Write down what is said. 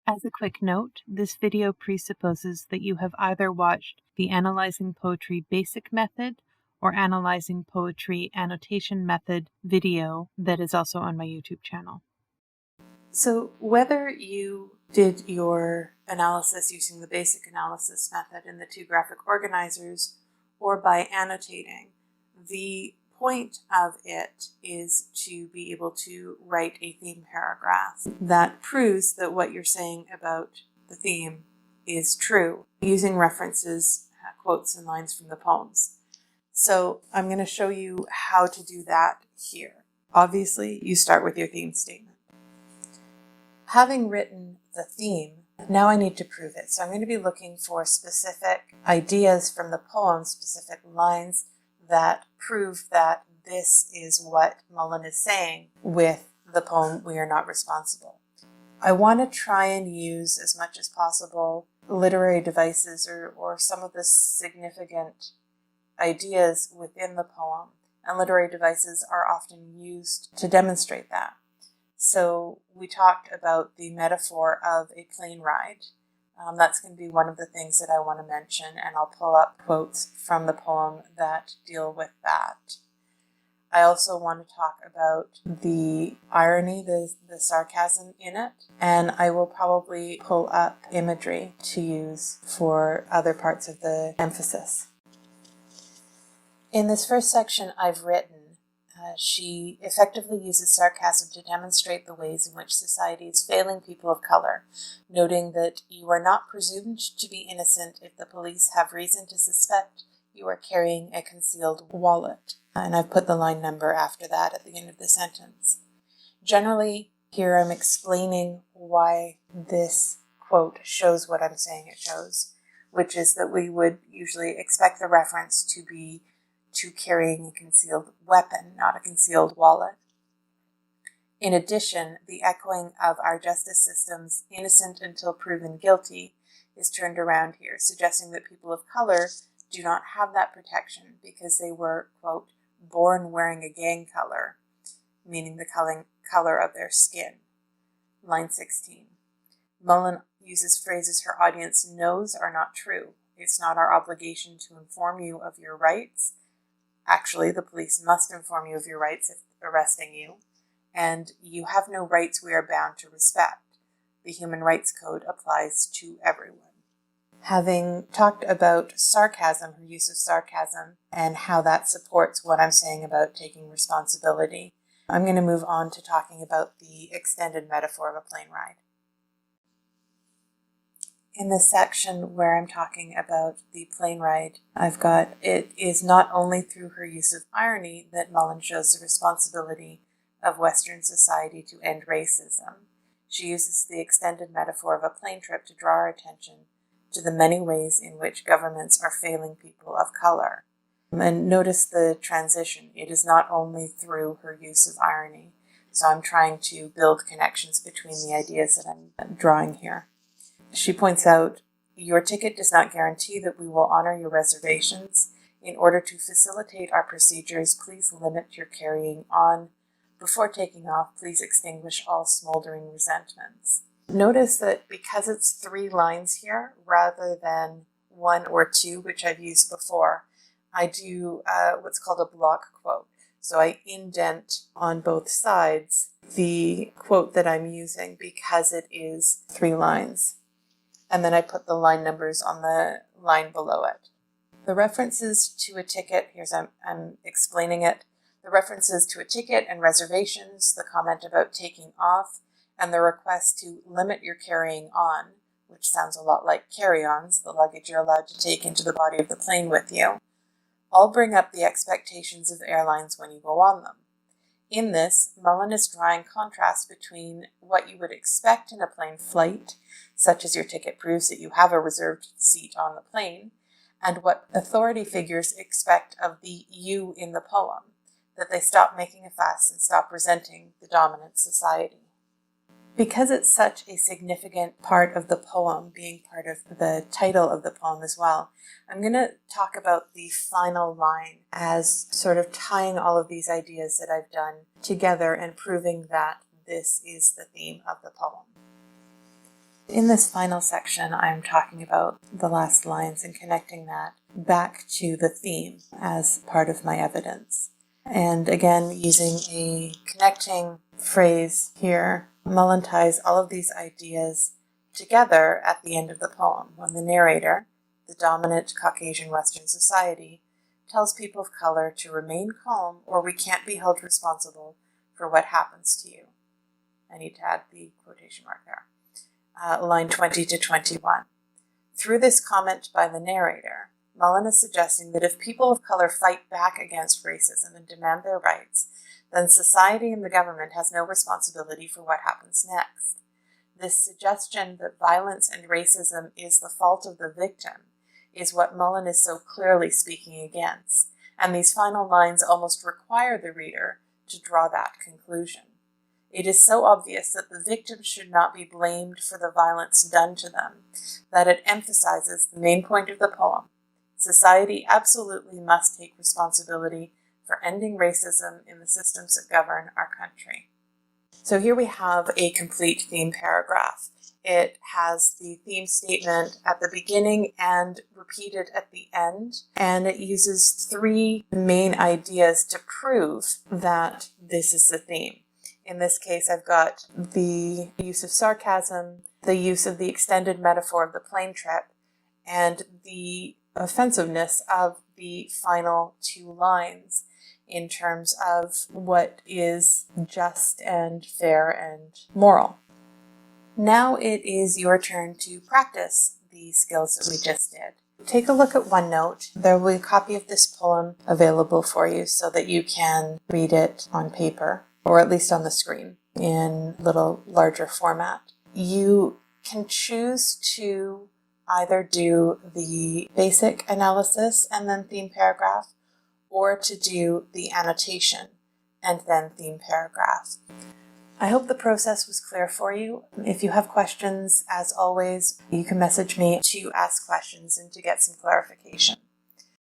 As a quick note, this video presupposes that you have either watched the Analyzing Poetry Basic Method or Analyzing Poetry Annotation Method video that is also on my YouTube channel. So whether you did your analysis using the basic analysis method in the two graphic organizers or by annotating, the point of it is to be able to write a theme paragraph that proves that what you're saying about the theme is true, using references, quotes, and lines from the poems. So I'm going to show you how to do that here. Obviously, you start with your theme statement. Having written the theme, now I need to prove it. So I'm going to be looking for specific ideas from the poem, specific lines that prove that this is what Mullen is saying with the poem, We Are Not Responsible. I want to try and use as much as possible literary devices or some of the significant ideas within the poem, and literary devices are often used to demonstrate that. So we talked about the metaphor of a plane ride. That's going to be one of the things that I want to mention, and I'll pull up quotes from the poem that deal with that. I also want to talk about the irony, the sarcasm in it, and I will probably pull up imagery to use for other parts of the emphasis. In this first section I've written, she effectively uses sarcasm to demonstrate the ways in which society is failing people of color, noting that you are not presumed to be innocent if the police have reason to suspect you are carrying a concealed wallet. And I've put the line number after that at the end of the sentence. Generally, here I'm explaining why this quote shows what I'm saying it shows, which is that we would usually expect the reference to be to carrying a concealed weapon, not a concealed wallet. In addition, the echoing of our justice system's innocent until proven guilty is turned around here, suggesting that people of color do not have that protection because they were, quote, born wearing a gang color, meaning the color of their skin. Line 16. Mullen uses phrases her audience knows are not true. It's not our obligation to inform you of your rights. Actually, the police must inform you of your rights if arresting you, and you have no rights we are bound to respect. The Human Rights Code applies to everyone. Having talked about sarcasm, her use of sarcasm, and how that supports what I'm saying about taking responsibility, I'm going to move on to talking about the extended metaphor of a plane ride. In this section where I'm talking about the plane ride, I've got, it is not only through her use of irony that Mullen shows the responsibility of Western society to end racism. She uses the extended metaphor of a plane trip to draw our attention to the many ways in which governments are failing people of color. And notice the transition. It is not only through her use of irony. So I'm trying to build connections between the ideas that I'm drawing here. She points out, your ticket does not guarantee that we will honor your reservations. In order to facilitate our procedures, please limit your carrying on. Before taking off, please extinguish all smoldering resentments. Notice that because it's 3 lines here, rather than 1 or 2, which I've used before, I do what's called a block quote. So I indent on both sides the quote that I'm using because it is 3 lines. And then I put the line numbers on the line below it. The references to a ticket, I'm explaining it, the references to a ticket and reservations, the comment about taking off, and the request to limit your carrying on, which sounds a lot like carry-ons, the luggage you're allowed to take into the body of the plane with you, all bring up the expectations of airlines when you go on them. In this, Mullen is drawing contrast between what you would expect in a plane flight, such as your ticket proves that you have a reserved seat on the plane, and what authority figures expect of the you in the poem, that they stop making a fuss and stop resenting the dominant society. Because it's such a significant part of the poem, being part of the title of the poem as well, I'm going to talk about the final line as sort of tying all of these ideas that I've done together and proving that this is the theme of the poem. In this final section, I'm talking about the last lines and connecting that back to the theme as part of my evidence. And again, using a connecting phrase here, Mullen ties all of these ideas together at the end of the poem, when the narrator, the dominant Caucasian Western society, tells people of color to remain calm or we can't be held responsible for what happens to you. I need to add the quotation mark there. Line 20 to 21. Through this comment by the narrator, Mullen is suggesting that if people of color fight back against racism and demand their rights, then society and the government has no responsibility for what happens next. This suggestion that violence and racism is the fault of the victim is what Mullen is so clearly speaking against, and these final lines almost require the reader to draw that conclusion. It is so obvious that the victim should not be blamed for the violence done to them that it emphasizes the main point of the poem. Society absolutely must take responsibility for ending racism in the systems that govern our country. So here we have a complete theme paragraph. It has the theme statement at the beginning and repeated at the end, and it uses three main ideas to prove that this is the theme. In this case, I've got the use of sarcasm, the use of the extended metaphor of the plane trip, and the offensiveness of the final two lines in terms of what is just and fair and moral. Now it is your turn to practice the skills that we just did. Take a look at OneNote. There will be a copy of this poem available for you so that you can read it on paper, or at least on the screen in a little larger format. You can choose to either do the basic analysis and then theme paragraph, or to do the annotation and then theme paragraph. I hope the process was clear for you. If you have questions, as always, you can message me to ask questions and to get some clarification.